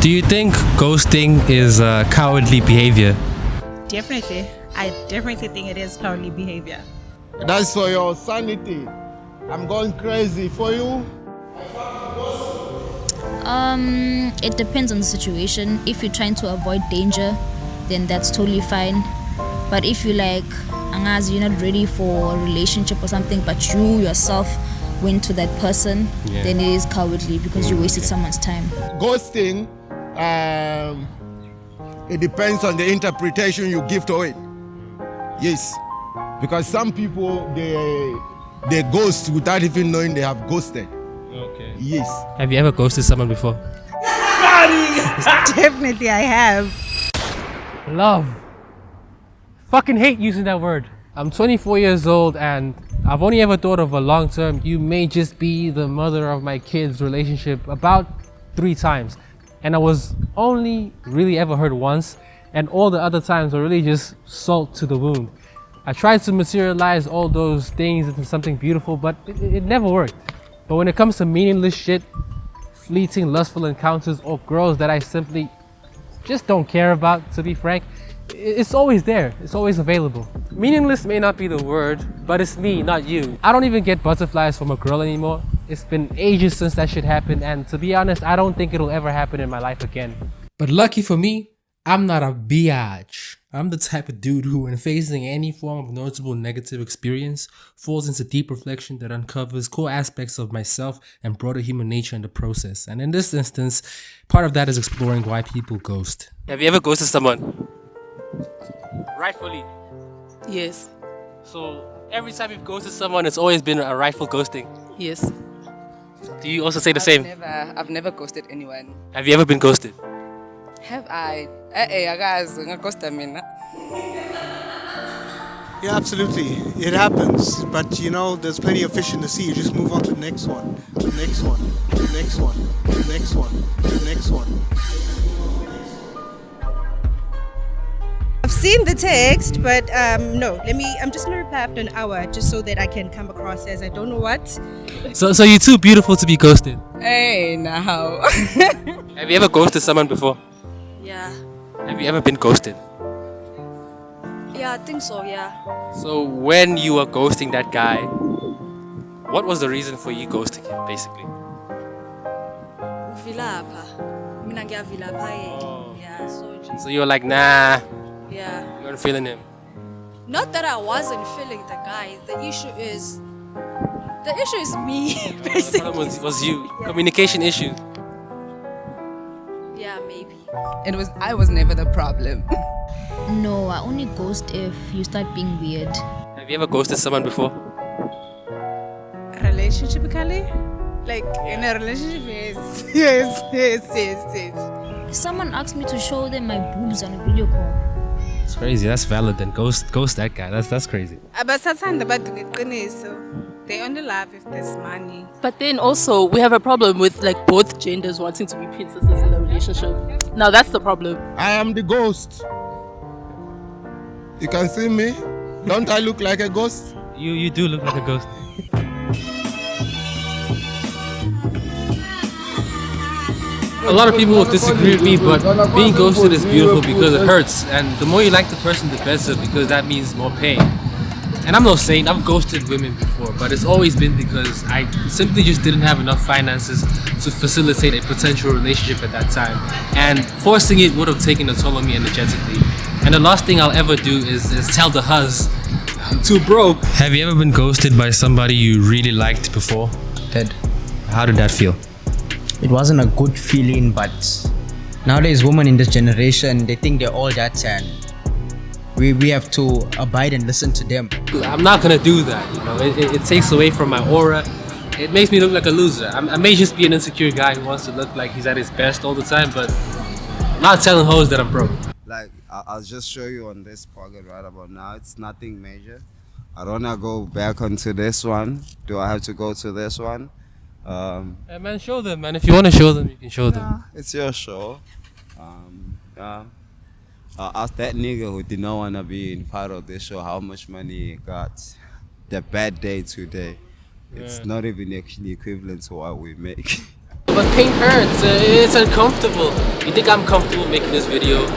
Do you think ghosting is cowardly behavior? Definitely. I definitely think it is cowardly behavior. That's for your sanity. I'm going crazy for you. It depends on the situation. If you're trying to avoid danger, then that's totally fine. But if you like, angazi, you're not ready for a relationship or something, but you yourself went to that person, then it is cowardly because you wasted someone's time. Ghosting, it depends on the interpretation you give to it. Yes, because some people they ghost without even knowing they have ghosted. Okay. Yes. Have you ever ghosted someone before? Definitely I have. Love. Fucking hate using that word. I'm 24 years old and I've only ever thought of a long-term, you may just be the mother of my kids relationship about 3 times. And I was only really ever hurt once, and all the other times were really just salt to the wound. I tried to materialize all those things into something beautiful, but it never worked. But when it comes to meaningless shit, fleeting lustful encounters, or girls that I simply just don't care about, to be frank, it's always there, it's always available. Meaningless may not be the word, but it's me, not you. I don't even get butterflies from a girl anymore. It's been ages since that shit happened, and to be honest, I don't think it'll ever happen in my life again. But lucky for me, I'm not a biatch. I'm the type of dude who, when facing any form of noticeable negative experience, falls into deep reflection that uncovers core aspects of myself and broader human nature in the process. And in this instance, part of that is exploring why people ghost. Have you ever ghosted someone? Rightfully. Yes. So every time you've ghosted someone, it's always been a rightful ghosting. Yes. Do you also say the same? I've never ghosted anyone. Have you ever been ghosted? Have I? Guys, ghosta mina. Yeah, absolutely. It happens. But you know, there's plenty of fish in the sea. You just move on to the next one, to the next one, to the next one, to the next one, to the next one. I've seen the text, but no. I'm just gonna reply after an hour, just so that I can come across as I don't know what. So you're too beautiful to be ghosted. Hey, now. Have you ever ghosted someone before? Yeah. Have you ever been ghosted? Yeah, I think so, yeah. So when you were ghosting that guy, what was the reason for you ghosting him, basically? Vilapa. Mina vilapa. Yeah, So you were like, nah, yeah. you weren't feeling him. Not that I wasn't feeling the guy. The issue is me, The basically. problem was you. Communication issues. Yeah, maybe. I was never the problem. No, I only ghost if you start being weird. Have you ever ghosted someone before? Relationship, Kali? Like in a relationship, yes. Someone asked me to show them my boobs on a video call. It's crazy. That's valid. Then ghost that guy. That's crazy. But they only love if there's money. But then also we have a problem with like both genders wanting to be princesses in the relationship. Now that's the problem. I am the ghost. You can see me. Don't I look like a ghost? You do look like a ghost. A lot of people will disagree with me, but being ghosted is beautiful because it hurts. And the more you like the person, the better, because that means more pain. And I'm not saying I've ghosted women before, but it's always been because I simply just didn't have enough finances to facilitate a potential relationship at that time. And forcing it would have taken a toll on me energetically. And the last thing I'll ever do is tell the huzz, I'm too broke. Have you ever been ghosted by somebody you really liked before? Did. How did that feel? It wasn't a good feeling, but nowadays women in this generation, they think they're all that, and we have to abide and listen to them. I'm not gonna do that, you know. It takes away from my aura. It makes me look like a loser. I may just be an insecure guy who wants to look like he's at his best all the time, but I'm not telling hoes that I'm broke. Like, I'll just show you on this pocket right about now. It's nothing major. I don't wanna go back onto this one. Do I have to go to this one? Hey man, show them, man. If you want to show them, you can show them. It's your show. Ask that nigga who did not want to be in part of this show how much money he got. The bad day today. It's not even actually equivalent to what we make. But but pain hurts. It's uncomfortable. You think I'm comfortable making this video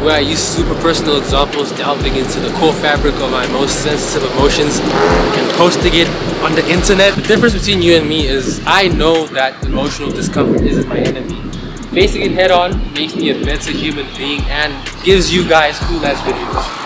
where I use super personal examples delving into the core fabric of my most sensitive emotions and posting it on the internet? The difference between you and me is I know that emotional discomfort isn't my enemy. Facing it head on makes me a better human being and gives you guys cool ass videos.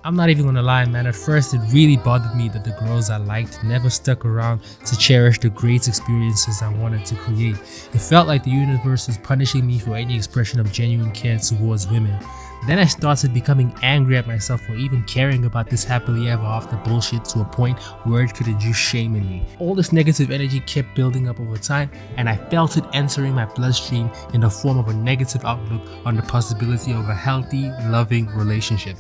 I'm not even gonna lie, man. At first, it really bothered me that the girls I liked never stuck around to cherish the great experiences I wanted to create. It felt like the universe was punishing me for any expression of genuine care towards women. Then I started becoming angry at myself for even caring about this happily ever after bullshit to a point where it could induce shame in me. All this negative energy kept building up over time, and I felt it entering my bloodstream in the form of a negative outlook on the possibility of a healthy, loving relationship.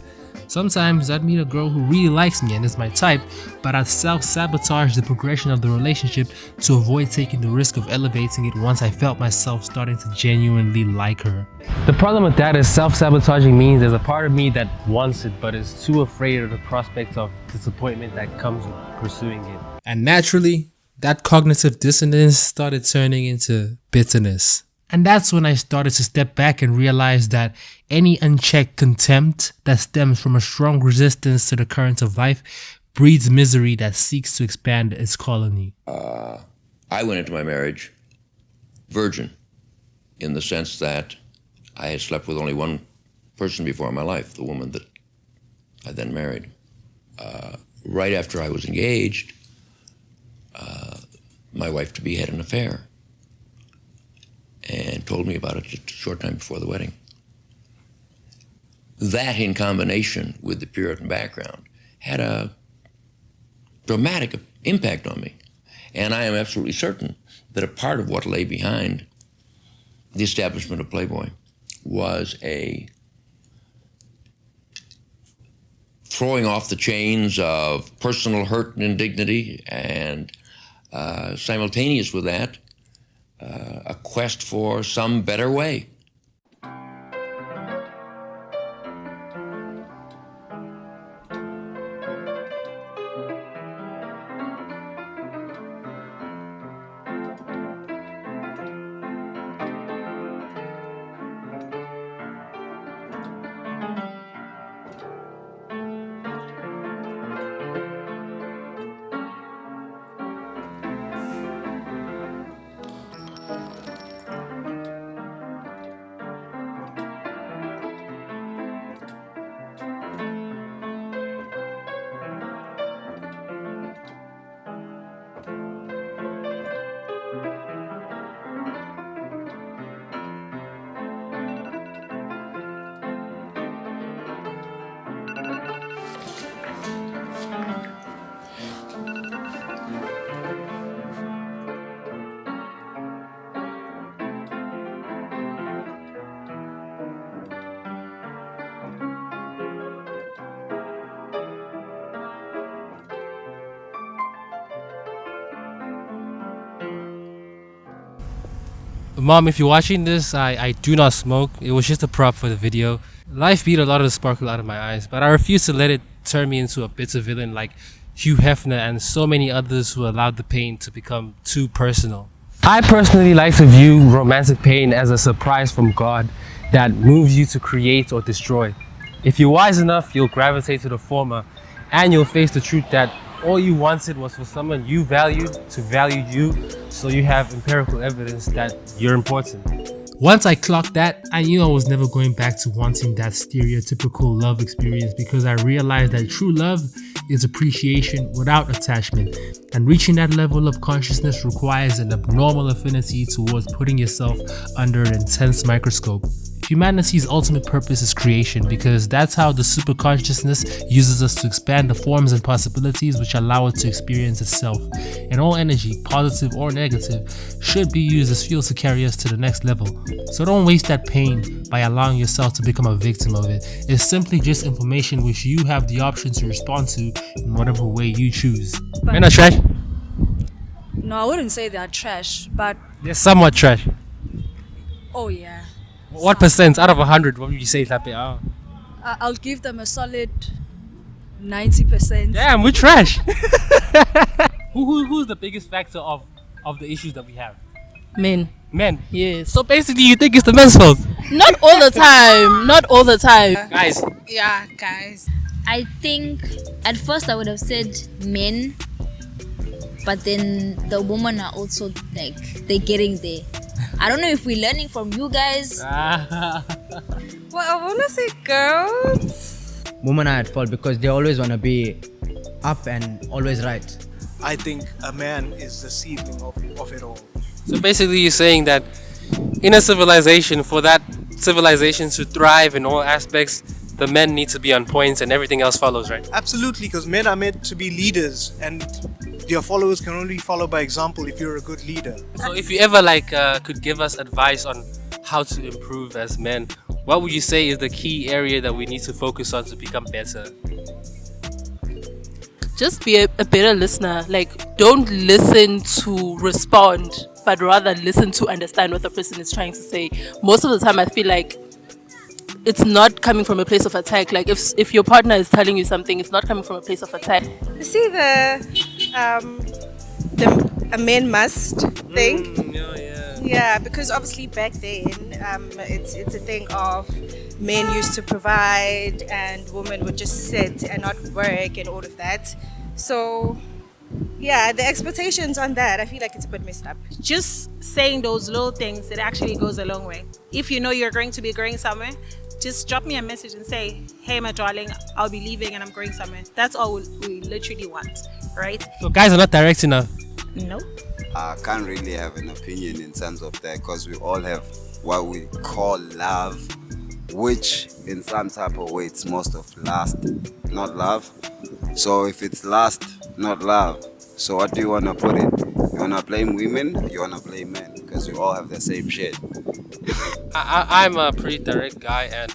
Sometimes I'd meet a girl who really likes me and is my type, but I'd self-sabotage the progression of the relationship to avoid taking the risk of elevating it once I felt myself starting to genuinely like her. The problem with that is self-sabotaging means there's a part of me that wants it but is too afraid of the prospect of disappointment that comes with pursuing it. And naturally, that cognitive dissonance started turning into bitterness. And that's when I started to step back and realize that any unchecked contempt that stems from a strong resistance to the currents of life breeds misery that seeks to expand its colony. I went into my marriage virgin, in the sense that I had slept with only one person before in my life, the woman that I then married. Right after I was engaged, my wife-to-be had an affair and told me about it just a short time before the wedding. That, in combination with the Puritan background, had a dramatic impact on me. And I am absolutely certain that a part of what lay behind the establishment of Playboy was a throwing off the chains of personal hurt and indignity, and simultaneous with that, a quest for some better way. Mom, if you're watching this, I do not smoke. It was just a prop for the video. Life beat a lot of the sparkle out of my eyes, but I refuse to let it turn me into a bitter villain like Hugh Hefner and so many others who allowed the pain to become too personal. I personally like to view romantic pain as a surprise from God that moves you to create or destroy. If you're wise enough, you'll gravitate to the former, and you'll face the truth that all you wanted was for someone you valued to value you, so you have empirical evidence that you're important. Once I clocked that, I knew I was never going back to wanting that stereotypical love experience, because I realized that true love is appreciation without attachment, and reaching that level of consciousness requires an abnormal affinity towards putting yourself under an intense microscope. Humanity's ultimate purpose is creation, because that's how the superconsciousness uses us to expand the forms and possibilities which allow it to experience itself. And all energy, positive or negative, should be used as fuel to carry us to the next level. So don't waste that pain by allowing yourself to become a victim of it. It's simply just information which you have the option to respond to in whatever way you choose. Men are trash? No, I wouldn't say they are trash, but They're somewhat trash. oh yeah. What percent out of 100 what would you say, Tape? I'll give them a solid 90%. Damn, we're trash. Who's the biggest factor of the issues that we have? Men. Men. Yes. So basically, you think it's the men's fault? Not all the time. Not all the time. Guys. Yeah, guys. I think at first I would have said men, but then the women are also like, they're getting there. I don't know if we're learning from you guys. Well, I want to say girls. Women are at fault because they always want to be up and always right. I think a man is the seedling of it all. So basically, you're saying that in a civilization, for that civilization to thrive in all aspects, the men need to be on points and everything else follows, right? Absolutely, because men are meant to be leaders, and their followers can only follow by example if you're a good leader. So if you ever could give us advice on how to improve as men, what would you say is the key area that we need to focus on to become better? Just be a better listener. Like, don't listen to respond, but rather listen to understand what the person is trying to say. Most of the time, I feel like it's not coming from a place of attack. Like, if your partner is telling you something, it's not coming from a place of attack. You see a man must thing. Yeah, because obviously back then, it's a thing of men used to provide and women would just sit and not work and all of that. So, yeah, the expectations on that, I feel like it's a bit messed up. Just saying those little things, it actually goes a long way. If you know you're going to be going somewhere, just drop me a message and say, hey, my darling, I'll be leaving and I'm going somewhere. That's all we literally want, right? So guys are not direct enough? No. I can't really have an opinion in terms of that because we all have what we call love, which in some type of way it's most of lust, not love. So if it's lust, not love, so what do you want to put it? You want to blame women or you want to blame men? Because we all have the same shit. I'm a pretty direct guy and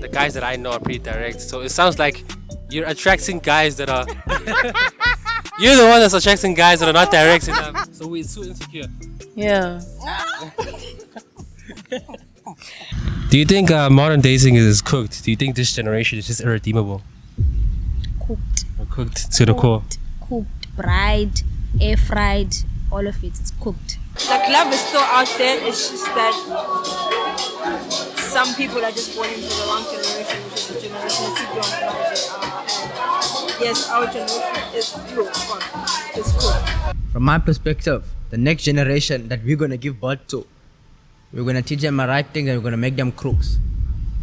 the guys that I know are pretty direct. So it sounds like you're attracting guys that are... You're the one that's attracting guys that are not direct enough. So we're too insecure. Yeah. Do you think modern dating is cooked? Do you think this generation is just irredeemable? Cooked. Or cooked to the core? Cooked, fried, air fried, all of it. It's cooked. Like love is still out there. It's just that some people are just born into the wrong generation, which is the generation of Sigma and yes, our generation is pure fun. It's cool. From my perspective, the next generation that we're going to give birth to, we're going to teach them the right things and we're going to make them crooks.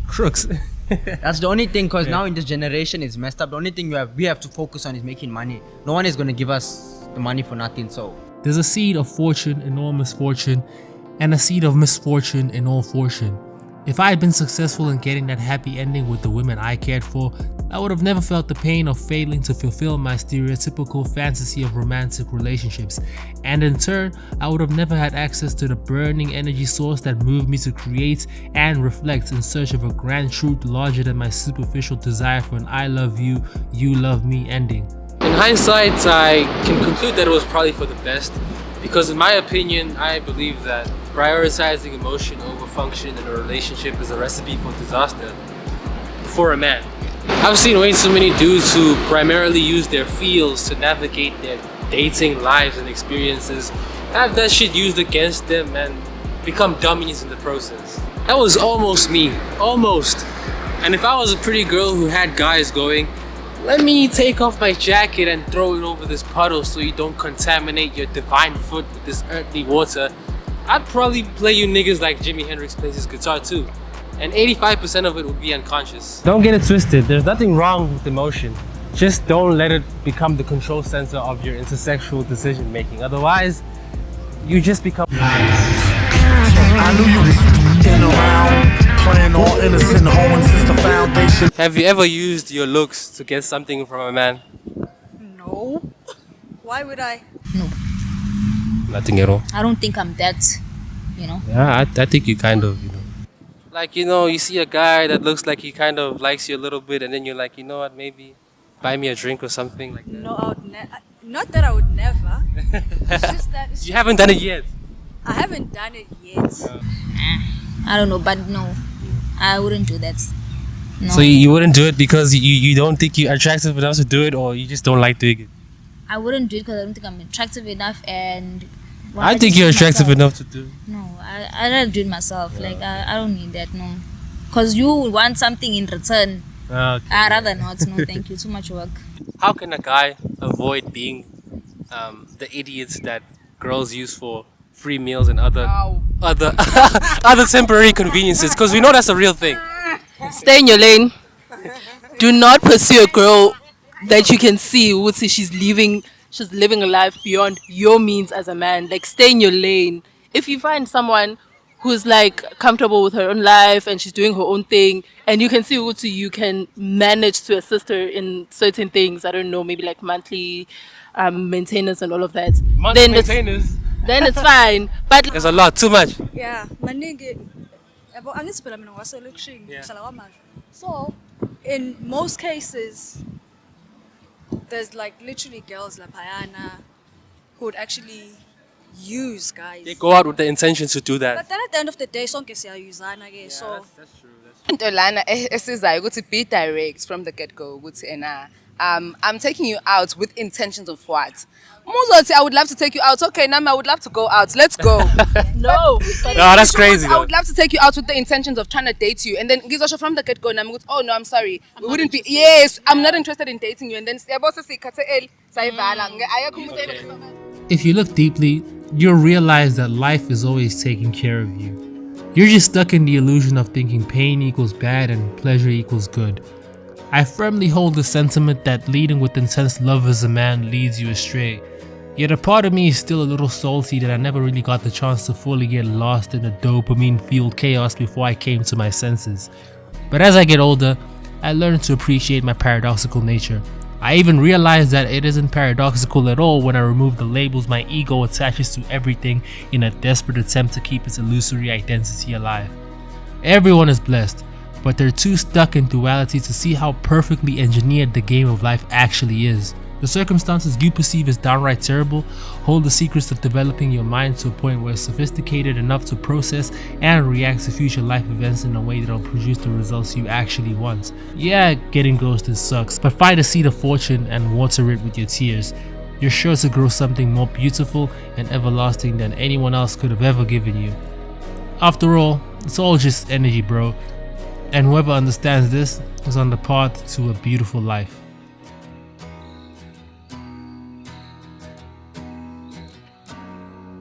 Crooks? That's the only thing, because now in this generation it's messed up. The only thing we have to focus on is making money. No one is going to give us the money for nothing, so... There's a seed of fortune in all misfortune and a seed of misfortune in all fortune. If I had been successful in getting that happy ending with the women I cared for, I would have never felt the pain of failing to fulfill my stereotypical fantasy of romantic relationships. And in turn, I would have never had access to the burning energy source that moved me to create and reflect in search of a grand truth larger than my superficial desire for an I love you, you love me ending. In hindsight, I can conclude that it was probably for the best, because in my opinion, I believe that prioritizing emotion over function in a relationship is a recipe for disaster for a man. I've seen way too many dudes who primarily use their feels to navigate their dating lives and experiences, have that shit used against them and become dummies in the process. That was almost me, almost. And if I was a pretty girl who had guys going, let me take off my jacket and throw it over this puddle so you don't contaminate your divine foot with this earthly water, I'd probably play you niggas like Jimi Hendrix plays his guitar too. And 85% of it would be unconscious. Don't get it twisted, there's nothing wrong with emotion. Just don't let it become the control center of your intersexual decision making. Otherwise, you just become... I knew you was in around, playing all innocent hoeing since the foundation. Have you ever used your looks to get something from a man? No. Why would I? No. Nothing at all? I don't think I'm that, you know. Yeah, I think you kind of, you know. Like, you know, you see a guy that looks like he kind of likes you a little bit and then you're like, you know what, maybe buy me a drink or something like that. No, I would not that I would never. It's just that You haven't done it yet? I haven't done it yet. I don't know, but no, I wouldn't do that. No. So you wouldn't do it because you don't think you're attractive enough to do it, or you just don't like doing it? I wouldn't do it because I don't think I'm attractive enough, and I think you're attractive enough to do it. No, I'd rather do it myself. Like I don't need that. No, because you want something in return. Okay. I'd rather not. No, thank you. Too much work. How can a guy avoid being the idiots that girls use for free meals and other other temporary conveniences? Because we know that's a real thing. Stay in your lane. Do not pursue a girl that you can see she's living a life beyond your means as a man. Like, stay in your lane. If you find someone who's like comfortable with her own life and she's doing her own thing, and you can see you can manage to assist her in certain things, I don't know, maybe like monthly maintenance and all of that, then it's fine. But there's a lot, too much. Yeah, maningi. Angithi phela mina ngwaselokishini ngihlala kwaManje. So, in most cases, there's like literally girls like KAYANA who would actually use guys. They go out with the intentions to do that. But then at the end of the day, sonke siyayuzana ke. So That's true. Into lana esizayo ukuthi be direct from the get go ukuthi I'm taking you out with intentions of what? Muzothi, I would love to take you out. Okay, Nami, I would love to go out. Let's go. No, that's crazy. I would love to take you out with the intentions of trying to date you, and then Gizosha from the get go, Nami goes, oh no, I'm sorry, we wouldn't be. Yes, I'm not interested in dating you, and then If you look deeply, you'll realize that life is always taking care of you. You're just stuck in the illusion of thinking pain equals bad and pleasure equals good. I firmly hold the sentiment that leading with intense love as a man leads you astray. Yet a part of me is still a little salty that I never really got the chance to fully get lost in the dopamine-fueled chaos before I came to my senses. But as I get older, I learn to appreciate my paradoxical nature. I even realize that it isn't paradoxical at all when I remove the labels my ego attaches to everything in a desperate attempt to keep its illusory identity alive. Everyone is blessed, but they're too stuck in duality to see how perfectly engineered the game of life actually is. The circumstances you perceive as downright terrible hold the secrets of developing your mind to a point where it's sophisticated enough to process and react to future life events in a way that'll produce the results you actually want. Yeah, getting ghosted sucks, but find a seed of fortune and water it with your tears. You're sure to grow something more beautiful and everlasting than anyone else could have ever given you. After all, it's all just energy, bro. And whoever understands this is on the path to a beautiful life.